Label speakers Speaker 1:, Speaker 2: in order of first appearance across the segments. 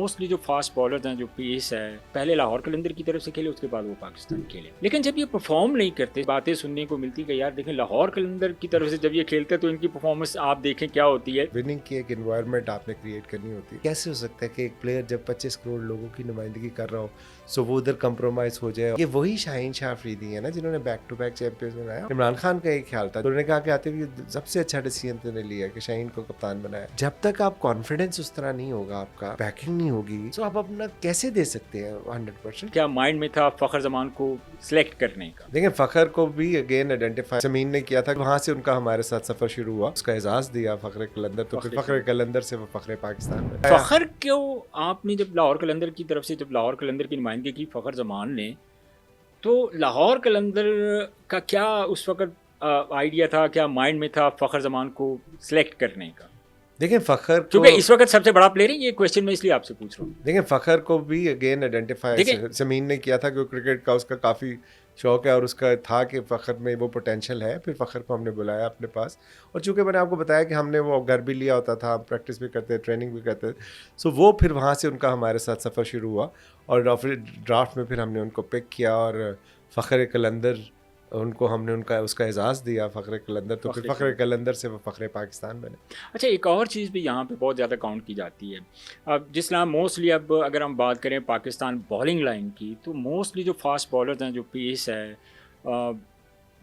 Speaker 1: Mostly जो fast bowlers हैं, जो पेस है, पहले लाहौर कलंदर की तरफ से खेले, उसके बाद वो पाकिस्तान खेले। लेकिन जब ये परफॉर्म नहीं करते, बातें सुनने को मिलती कि यार देखें लाहौर कलंदर की तरफ से जब ये खेलते हैं तो इनकी परफॉर्मेंस आप देखें क्या होती है।
Speaker 2: विनिंग की एक एनवायरनमेंट आपने क्रिएट करनी होती है। कैसे हो सकता है कि एक प्लेयर जब 25 करोड़ लोगों की नुमाइंदगी कर रहा हो सो वो उधर कंप्रोमाइज हो जाए। ये वही शाहीन शाह अफरीदी है ना जिन्होंने बैक टू बैक चैंपियंस बनाया। इमरान खान का एक ख्याल था, उन्होंने कहा कि आते हुए सबसे अच्छा डिसीजन तुमने लिया कि शाहीन को कप्तान बनाया। जब तक आप कॉन्फिडेंस उस तरह नहीं होगा, आपका बैकिंग नहीं होगी, तो आप अपना कैसे दे सकते हैं 100%?
Speaker 1: क्या माइंड में था फखर जमान को सिलेक्ट करने का?
Speaker 2: देखिए फखर को भी अगेन आइडेंटिफाई जमीन ने किया था, वहां से उनका हमारे साथ सफर शुरू हुआ, उसका एजाज दिया फखर कलंदर, तो फिर फखर कलंदर से वो फखर पाकिस्तान में।
Speaker 1: फखर क्यों आपने जब लाहौर कलंदर की तरफ से जब लाहौर कलंदर की नुमाइंदगी की फखर जमान ने, तो लाहौर कलंदर का क्या उस वक्त आइडिया था, क्या माइंड में था फखर जमान को सिलेक्ट करने का?
Speaker 2: देखिए फखर
Speaker 1: क्योंकि इस वक्त सबसे बड़ा प्लेयर है, ये क्वेश्चन मैं इसलिए आपसे पूछ रहा हूँ।
Speaker 2: देखिए फखर को भी अगेन आइडेंटिफाई जमीन ने किया था, क्योंकि क्रिकेट का उसका काफ़ी शौक है और उसका था कि फ़खर में वो पोटेंशियल है। फिर फ़खर को हमने बुलाया अपने पास, और चूंकि मैंने आपको बताया कि हमने वो घर भी लिया होता था, प्रैक्टिस भी करते, ट्रेनिंग भी करते, सो वो फिर वहाँ से उनका हमारे साथ सफ़र शुरू हुआ और फिर ड्राफ्ट में फिर हमने उनको पिक किया और फ़खर कलंदर उनको हमने उनका उसका एजाज़ दिया फ़खर कलंदर, तो फिर फ़खर कलंदर से वो फ़खर पाकिस्तान बने।
Speaker 1: अच्छा, एक और चीज़ भी यहाँ पे बहुत ज़्यादा काउंट की जाती है। अब जिस तरह मोस्टली अब अगर हम बात करें पाकिस्तान बॉलिंग लाइन की, तो मोस्टली जो फास्ट बॉलर्स हैं, जो पेस है,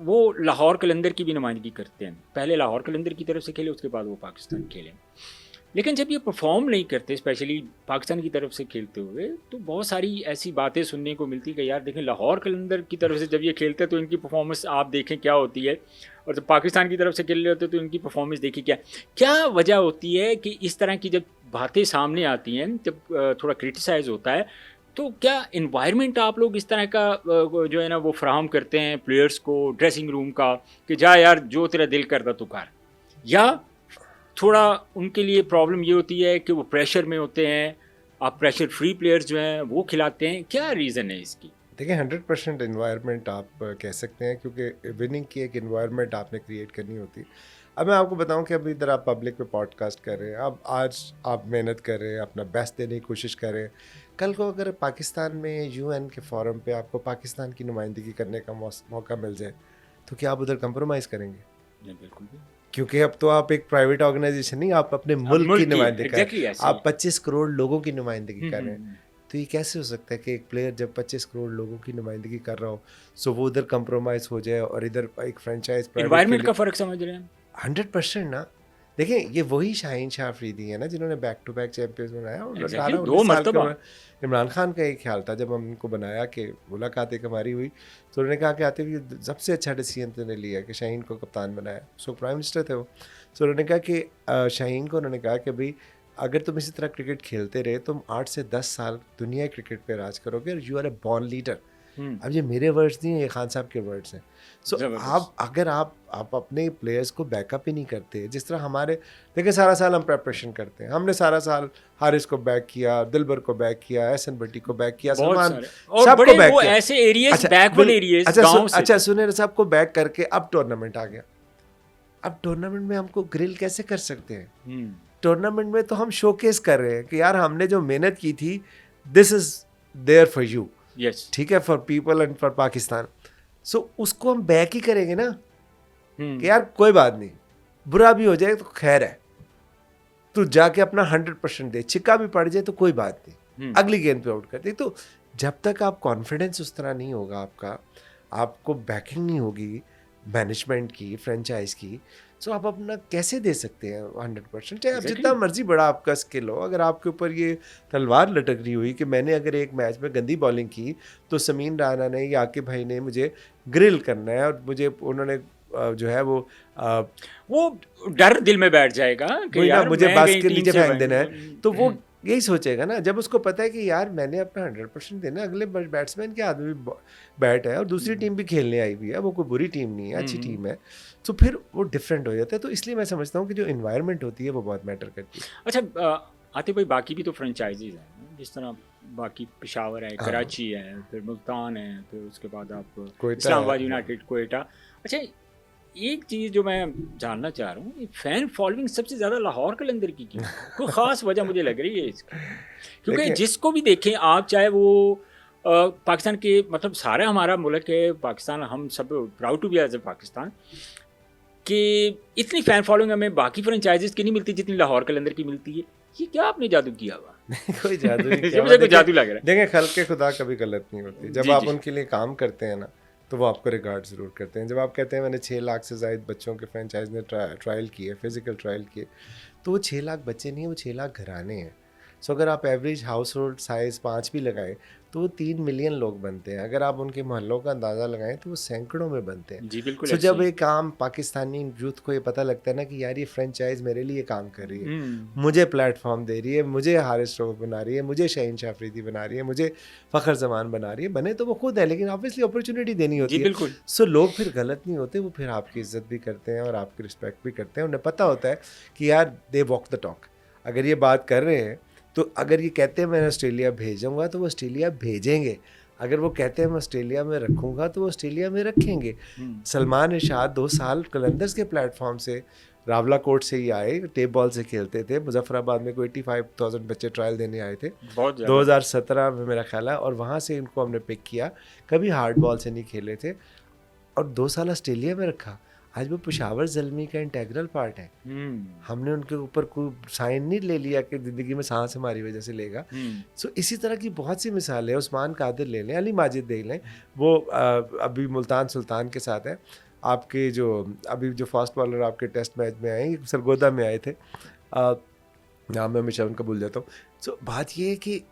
Speaker 1: वो लाहौर कलंदर की भी नुमाइंदगी करते हैं। पहले लाहौर कलंदर की तरफ से खेले, उसके बाद वो पाकिस्तान खेले। लेकिन जब ये परफॉर्म नहीं करते, स्पेशली पाकिस्तान की तरफ से खेलते हुए, तो बहुत सारी ऐसी बातें सुनने को मिलती कि यार देखें लाहौर कलंदर की तरफ से जब ये खेलते हैं तो इनकी परफॉर्मेंस आप देखें क्या होती है, और जब पाकिस्तान की तरफ से खेल रहे होते तो इनकी परफॉर्मेंस देखिए क्या वजह होती है कि इस तरह की जब बातें सामने आती हैं, जब थोड़ा क्रिटिसाइज़ होता है, तो क्या इन्वायरमेंट आप लोग इस तरह का जो है ना वो फ्राहम करते हैं प्लेयर्स को, ड्रेसिंग रूम का, कि जा यार जो तेरा दिल करता तो कर, या थोड़ा उनके लिए प्रॉब्लम ये होती है कि वो प्रेशर में होते हैं, आप प्रेशर फ्री प्लेयर्स जो हैं वो खिलाते हैं? क्या रीज़न है इसकी?
Speaker 2: देखिए 100% इन्वायरमेंट आप कह सकते हैं, क्योंकि विनिंग की एक इन्वायरमेंट आपने क्रिएट करनी होती है। अब मैं आपको बताऊं कि अभी इधर आप पब्लिक पे पॉडकास्ट कर रहे हैं, अब आज आप मेहनत कर रहे हैं, अपना बेस्ट देने की कोशिश कर रहे हैं, कल को अगर पाकिस्तान में यूएन के फोरम पे आपको पाकिस्तान की नुमाइंदगी करने का मौका मिल जाए, तो क्या आप उधर कंप्रोमाइज़ करेंगे?
Speaker 1: नहीं, बिल्कुल भी।
Speaker 2: क्योंकि अब तो आप एक प्राइवेट ऑर्गेनाइजेशन नहीं, आप अपने मुल्क की नुमाइंदगी कर रहे हैं, आप 25 करोड़ लोगों की नुमाइंदगी कर रहे हैं। तो ये कैसे हो सकता है कि एक प्लेयर जब 25 करोड़ लोगों की नुमाइंदगी कर रहा हो, सो वो उधर कंप्रोमाइज़ हो जाए और इधर एक फ्रेंचाइज
Speaker 1: एनवायरनमेंट का फ़र्क समझ रहे हैं?
Speaker 2: 100% ना। देखिए ये वही शाहीन शाह अफरीदी है ना जिन्होंने बैक टू बैक चैंपियंस बनाया, और 18-19 साल का इमरान खान का एक ख्याल था जब हम उनको बनाया कि मुलाकात एक हमारी हुई, तो उन्होंने कहा कि आते हुए सबसे अच्छा डिसीजन तुमने लिया कि शाहीन को कप्तान बनाया। सो प्राइम मिनिस्टर थे वो, तो उन्होंने कहा कि शाहीन को उन्होंने कहा कि भाई अगर तुम इसी तरह क्रिकेट खेलते रहे, तुम 8 से 10 साल दुनिया क्रिकेट पे राज करोगे और you are a born leader. अब ये मेरे वर्ड्स नहीं है, ये खान साहब के वर्ड्स हैं। सो अगर आप अपने प्लेयर्स को बैकअप ही नहीं करते, जिस तरह हमारे देखिए सारा साल हम प्रेपरेशन करते हैं, हमने सारा साल हारिस को बैक किया, दिलबर को बैक किया, एहसन भट्टी को बैक किया, सलमान सबको बैक किया,
Speaker 1: ऐसे एरियाज बैकवर्ड एरियाज गांव से।
Speaker 2: अच्छा सुने, सबको बैक करके अब टूर्नामेंट आ गया। अब टूर्नामेंट में हमको ग्रिल कैसे कर सकते हैं? टूर्नामेंट में तो हम शोकेस कर रहे हैं कि यार हमने जो मेहनत की थी, this is there for you, ठीक है, for people and for Pakistan. So उसको हम बैक ही करेंगे ना कि यार कोई बात नहीं, बुरा भी हो जाए तो खैर है, तू जाके अपना 100% दे, छिक्का भी पड़ जाए तो कोई बात नहीं, अगली गेंद पे आउट कर दे। तो जब तक आप कॉन्फिडेंस उस तरह नहीं होगा, आपको बैकिंग नहीं होगी मैनेजमेंट की, फ्रेंचाइज की, सो आप अपना कैसे दे सकते हैं 100%? चाहे आप जितना मर्जी बड़ा आपका स्किल हो, अगर आपके ऊपर ये तलवार लटक रही हुई कि मैंने अगर एक मैच में गंदी बॉलिंग की तो समीन राना ने या आकिब भाई ने मुझे ग्रिल करना है, और मुझे उन्होंने जो है वो
Speaker 1: डर दिल में बैठ जाएगा कि यार
Speaker 2: मुझे बस के नीचे फेंक देना है, तो वो यही सोचेगा ना। जब उसको पता है कि यार मैंने अपना 100% देना, अगले बैट्समैन के हाथ में बैट है और दूसरी टीम भी खेलने आई हुई है, वो कोई बुरी टीम नहीं है, अच्छी टीम है, तो फिर वो डिफरेंट हो जाता है। तो इसलिए मैं समझता हूँ कि जो इन्वायरमेंट होती है वो बहुत मैटर करती है।
Speaker 1: अच्छा आतिफ भाई, बाकी भी तो फ्रेंचाइजीज हैं, जिस तरह बाकी पेशावर है, कराची है, फिर मुल्तान है, फिर उसके बाद आप इस्लामाबाद यूनाइटेड, कोयटा। अच्छा, एक चीज़ जो मैं जानना चाह रहा हूँ, फैन फॉलोइंग सबसे ज़्यादा लाहौर कलंदर की क्यों? कोई ख़ास वजह मुझे लग रही है इसकी, क्योंकि जिसको भी देखें आप, चाहे वो पाकिस्तान के, मतलब सारा हमारा मुल्क है पाकिस्तान, हम सब proud to be as a Pakistan, कि इतनी फ़ैन फॉलोइंग हमें बाकी फ्रेंचाइजीज़ की नहीं मिलती जितनी लाहौर कलंदर की मिलती है। ये क्या आपने जादू किया हुआ?
Speaker 2: कोई जादू नहीं किया,
Speaker 1: मुझे कोई जादू लग रहा है।
Speaker 2: देखें, खल्क़ खुदा कभी गलत नहीं होती। जब आप उनके लिए काम करते हैं ना, तो वो आपको रिगार्ड ज़रूर करते हैं। जब आप कहते हैं मैंने 6 लाख से ज़ायद बच्चों के फ्रेंचाइज ने ट्रायल किए, फिज़िकल ट्रायल किए, तो वो 6 लाख बच्चे नहीं हैं, वो 6 लाख घराने हैं। सो अगर आप एवरेज हाउस होल्ड साइज़ 5 भी लगाएं तो वो 3 मिलियन लोग बनते हैं। अगर आप उनके मोहल्लों का अंदाज़ा लगाएं तो वो सैकड़ों में बनते हैं।
Speaker 1: जी बिल्कुल।
Speaker 2: सो जब एक काम पाकिस्तानी यूथ को ये पता लगता है ना कि यार ये फ्रेंचाइज मेरे लिए काम कर रही है, मुझे प्लेटफॉर्म दे रही है, मुझे हारिस रऊफ बना रही है, मुझे शहीन आफरीदी बना रही है, मुझे फ़खर जमान बना रही है, बने तो वो खुद है लेकिन ऑब्वियसली अपॉर्चुनिटी देनी होती है। सो लोग फिर गलत नहीं होते, वो फिर आपकी इज्जत भी करते हैं और आपकी रिस्पेक्ट भी करते हैं। उन्हें पता होता है कि यार दे वॉक द टॉक। अगर ये बात कर रहे हैं तो अगर ये कहते हैं मैं ऑस्ट्रेलिया भेजूंगा तो वो ऑस्ट्रेलिया भेजेंगे, अगर वो कहते हैं मैं ऑस्ट्रेलिया में रखूंगा तो वो ऑस्ट्रेलिया में रखेंगे। सलमान इरशाद 2 साल कलंदर्स के प्लेटफॉर्म से रावला कोट से ही आए, टेप बॉल से खेलते थे। मुजफ्फराबाद में कोई 85,000 बच्चे ट्रायल देने आए थे 2017 में मेरा ख्याल है, और वहाँ से इनको हमने पिक किया। कभी हार्ड बॉल से नहीं खेले थे और 2 साल ऑस्ट्रेलिया में रखा। आज वो पेशावर ज़ल्मी का इंटेग्रल पार्ट है। हमने उनके ऊपर कोई साइन नहीं ले लिया कि ज़िंदगी में सांस हमारी वजह से लेगा। सो इसी तरह की बहुत सी मिसालें हैं। उस्मान कादिर ले लें, अली माजिद देख लें, वो अभी मुल्तान सुल्तान के साथ है। आपके जो अभी जो फास्ट बॉलर आपके टेस्ट मैच में आए, सरगोदा में आए थे, नाम मैं हमेशा उनका भूल जाता हूँ। सो बात ये है कि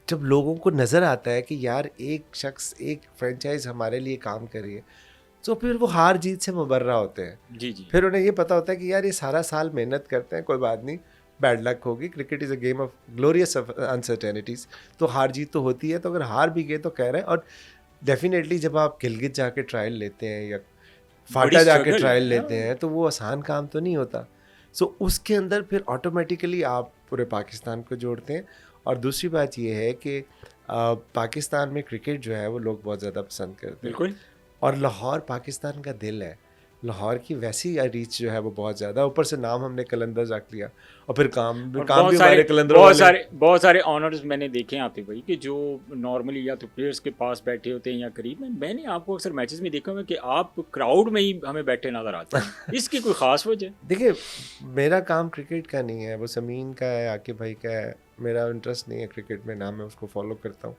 Speaker 2: जब लोगों को नज़र आता है कि यार एक शख्स, एक फ्रेंचाइज हमारे लिए काम कर रही है, तो फिर वो हार जीत से मुबर्रा होते हैं।
Speaker 1: जी जी।
Speaker 2: फिर उन्हें ये पता होता है कि यार ये सारा साल मेहनत करते हैं, कोई बात नहीं, बैड लक होगी, cricket is a game of glorious uncertainties, तो हार जीत तो होती है। तो अगर हार भी गए तो कह रहे हैं। और डेफिनेटली जब आप गिलगित जाके ट्रायल लेते हैं या फाटा जाके ट्रायल लेते हैं तो वो आसान काम तो नहीं होता। सो उसके अंदर फिर ऑटोमेटिकली आप पूरे पाकिस्तान को जोड़ते हैं। और दूसरी बात ये है कि पाकिस्तान में क्रिकेट जो है वो लोग बहुत ज़्यादा पसंद करते हैं।
Speaker 1: बिल्कुल।
Speaker 2: और लाहौर पाकिस्तान का दिल है, लाहौर की वैसी रीच जो है वो बहुत ज़्यादा, ऊपर से नाम हमने कलंदर रख लिया और फिर काम भी हमारे कलंदर
Speaker 1: बहुत सारे ऑनर्स मैंने देखे हैं आतिफ भाई कि जो नॉर्मली या तो प्लेयर्स के पास बैठे होते हैं या करीब में। मैंने आपको अक्सर मैचेस में देखा हुआ कि आप क्राउड में ही हमें बैठे नज़र आते हैं। इसकी कोई ख़ास वजह?
Speaker 2: देखिए, मेरा काम क्रिकेट का नहीं है, वो समीन का है, आकिब भाई का है। मेरा इंटरेस्ट नहीं है क्रिकेट में, ना मैं उसको फॉलो करता हूँ,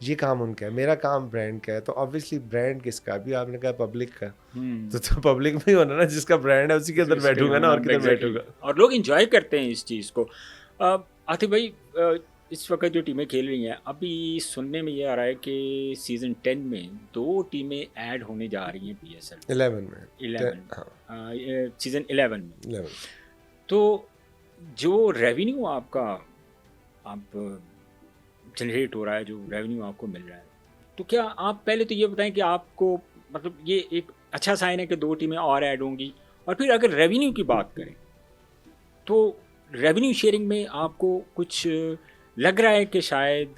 Speaker 2: ये काम उनका है। मेरा काम ब्रांड का है। तो ऑब्वियसली ब्रांड किसका, भी आपने कहा पब्लिक का, तो पब्लिक में ही होना ना, जिसका ब्रांड है उसी के अंदर बैठूंगा ना, और किधर बैठूंगा।
Speaker 1: और लोग एंजॉय करते हैं इस चीज़ को। आतिफ भाई, इस वक्त जो टीमें खेल रही हैं, अभी सुनने में ये आ रहा है कि सीज़न 10 में 2 टीमें ऐड होने जा रही हैं PSL 11 सीज़न 11 में। तो जो रेवेन्यू आपका आप जनरेट हो रहा है, जो रेवेन्यू आपको मिल रहा है, तो क्या आप पहले तो ये बताएं कि आपको, मतलब ये एक अच्छा साइन है कि 2 टीमें और ऐड होंगी, और फिर अगर रेवेन्यू की बात करें तो रेवेन्यू शेयरिंग में आपको कुछ लग रहा है कि शायद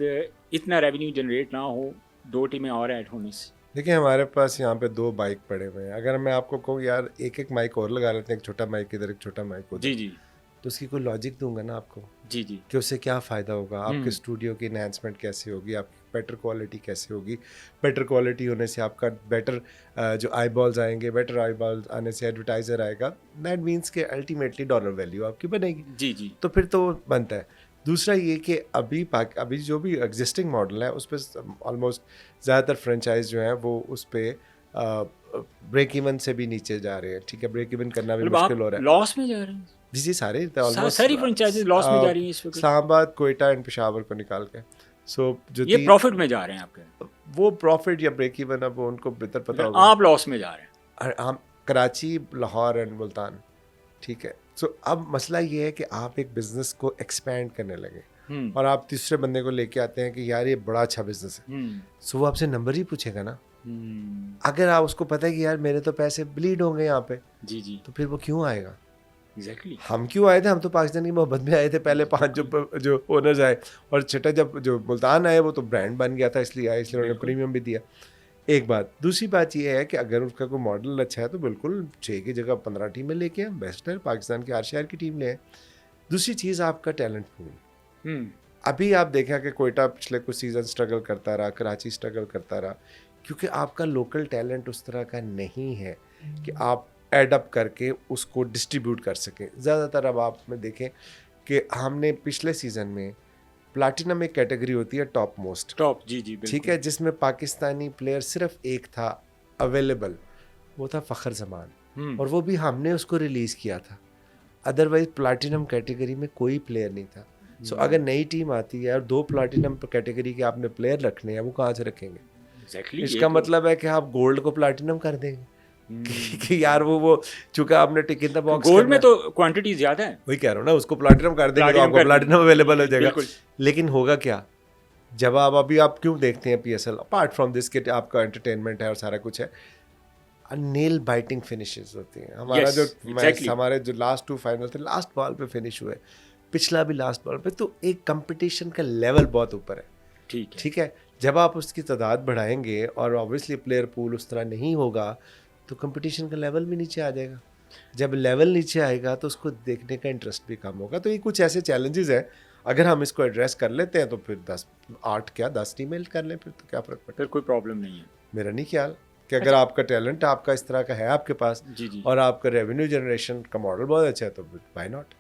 Speaker 1: इतना रेवेन्यू जनरेट ना हो 2 टीमें और ऐड होने से?
Speaker 2: देखिए, हमारे पास यहाँ पे 2 बाइक पड़े हुए हैं। अगर मैं आपको कहूँ यार एक माइक और लगा लेते हैं, एक छोटा माइक इधर, एक छोटा माइक उधर, जी जी, तो उसकी कोई लॉजिक दूंगा ना आपको, जी जी, कि उससे क्या फ़ायदा होगा, आपके स्टूडियो की एनहांसमेंट कैसे होगी, आपकी बेटर क्वालिटी कैसे होगी। बेटर क्वालिटी होने से आपका बेटर जो आई बॉल्स आएंगे, बेटर आई बॉल्स आने से एडवर्टाइज़र आएगा। दैट मीन्स कि अल्टीमेटली डॉलर वैल्यू आपकी बनेगी। जी जी। तो फिर तो बनता है। दूसरा ये कि अभी जो भी एग्जिस्टिंग मॉडल है उस पर ऑलमोस्ट ज़्यादातर फ्रेंचाइज जो हैं वो उस पर ब्रेक इवन से भी नीचे जा रहे हैं। ठीक है, ब्रेक इवन करना भी मुश्किल हो रहा है,
Speaker 1: लॉस में जा रहे हैं।
Speaker 2: जी, सारी
Speaker 1: फ्रेंचाइजेज लॉस में जा रही हैं इस वक्त,
Speaker 2: इस्लामाबाद, क्वेटा एंड पेशावर को निकाल के। सो जो
Speaker 1: ये प्रॉफिट में जा रहे हैं आपके,
Speaker 2: वो प्रॉफिट या ब्रेक इवन अब उनको बेहतर पता होगा।
Speaker 1: आप लॉस में जा रहे हैं।
Speaker 2: हम कराची, लाहौर एंड मुल्तान, ठीक है। सो अब मसला ये है कि आप एक बिजनेस को एक्सपैंड करने लगे और आप तीसरे बंदे को लेके आते हैं कि यार ये बड़ा अच्छा बिजनेस है। सो वो आपसे नंबर ही पूछेगा ना। अगर आप उसको पता है कि यार मेरे तो पैसे ब्लीड होंगे यहाँ पे, जी जी, तो फिर वो क्यों आएगा?
Speaker 1: Exactly.
Speaker 2: हम क्यों आए थे? हम तो पाकिस्तान की मोहब्बत में आए थे। पहले 5 जो ओनर्स आए, और छठा जब जो मुल्तान आए वो तो ब्रांड बन गया था, इसलिए आए, इसलिए उन्होंने प्रीमियम भी दिया। एक बात, दूसरी बात ये है कि अगर उसका कोई मॉडल अच्छा है तो बिल्कुल 6 की जगह 15 टीमें लेके हम, बेस्ट है, पाकिस्तान के हर शहर की टीम ले आए। दूसरी चीज़ आपका टैलेंट पूल। अभी आप देखा कि कोयटा पिछले कुछ सीज़न स्ट्रगल करता रहा, कराची स्ट्रगल करता रहा, क्योंकि आपका लोकल टैलेंट उस तरह का नहीं है कि आप एडअप करके उसको डिस्ट्रीब्यूट कर सकें। ज़्यादातर अब आप में देखें कि हमने पिछले सीज़न में प्लाटिनम एक कैटेगरी होती है टॉप मोस्ट,
Speaker 1: टॉप, जी जी बिल्कुल,
Speaker 2: ठीक है, जिसमें पाकिस्तानी प्लेयर सिर्फ एक था अवेलेबल, वो था फ़खर जमान, और वो भी हमने उसको रिलीज़ किया था। अदरवाइज प्लाटिनम कैटेगरी में कोई प्लेयर नहीं था। सो अगर नई टीम आती है और 2 प्लाटिनम कैटेगरी के आपने प्लेयर रखने हैं, वो कहाँ से रखेंगे?
Speaker 1: Exactly,
Speaker 2: इसका मतलब है कि आप गोल्ड को प्लाटिनम कर देंगे कि यार वो चूंकि आपने टिक इन द बॉक्स,
Speaker 1: गोल्ड में तो क्वांटिटी ज़्यादा है,
Speaker 2: वही कह रहा हूँ ना, उसको प्लाटिनम कर देंगे तो आपको प्लाटिनम अवेलेबल हो जाएगा। लेकिन होगा क्या जब आप क्यों देखते हैं PSL, अपार्ट फ्रॉम दिस कि आपका एंटरटेनमेंट है और सारा कुछ है, नेल बाइटिंग फिनिशेस होती हैं। हमारा
Speaker 1: Yes,
Speaker 2: जो
Speaker 1: exactly.
Speaker 2: हमारे जो लास्ट 2 फाइनल थे, लास्ट बॉल पे फिनिश हुए, पिछला भी लास्ट बॉल पे, तो एक कंपटीशन का लेवल बहुत ऊपर है। ठीक है, जब आप उसकी तादाद बढ़ाएंगे और ऑब्वियसली प्लेयर पूल उस तरह नहीं होगा तो कंपटीशन का लेवल भी नीचे आ जाएगा। जब लेवल नीचे आएगा तो उसको देखने का इंटरेस्ट भी कम होगा। तो ये कुछ ऐसे चैलेंजेस हैं, अगर हम इसको एड्रेस कर लेते हैं तो फिर 10 टीमें कर लें, फिर तो क्या फ़र्क पड़ता है,
Speaker 1: फिर कोई प्रॉब्लम नहीं है।
Speaker 2: मेरा नहीं ख्याल कि अगर आपका टैलेंट आपका इस तरह का है आपके पास
Speaker 1: जी जी,
Speaker 2: और आपका रेवेन्यू जनरेशन का मॉडल बहुत अच्छा है तो व्हाई नॉट।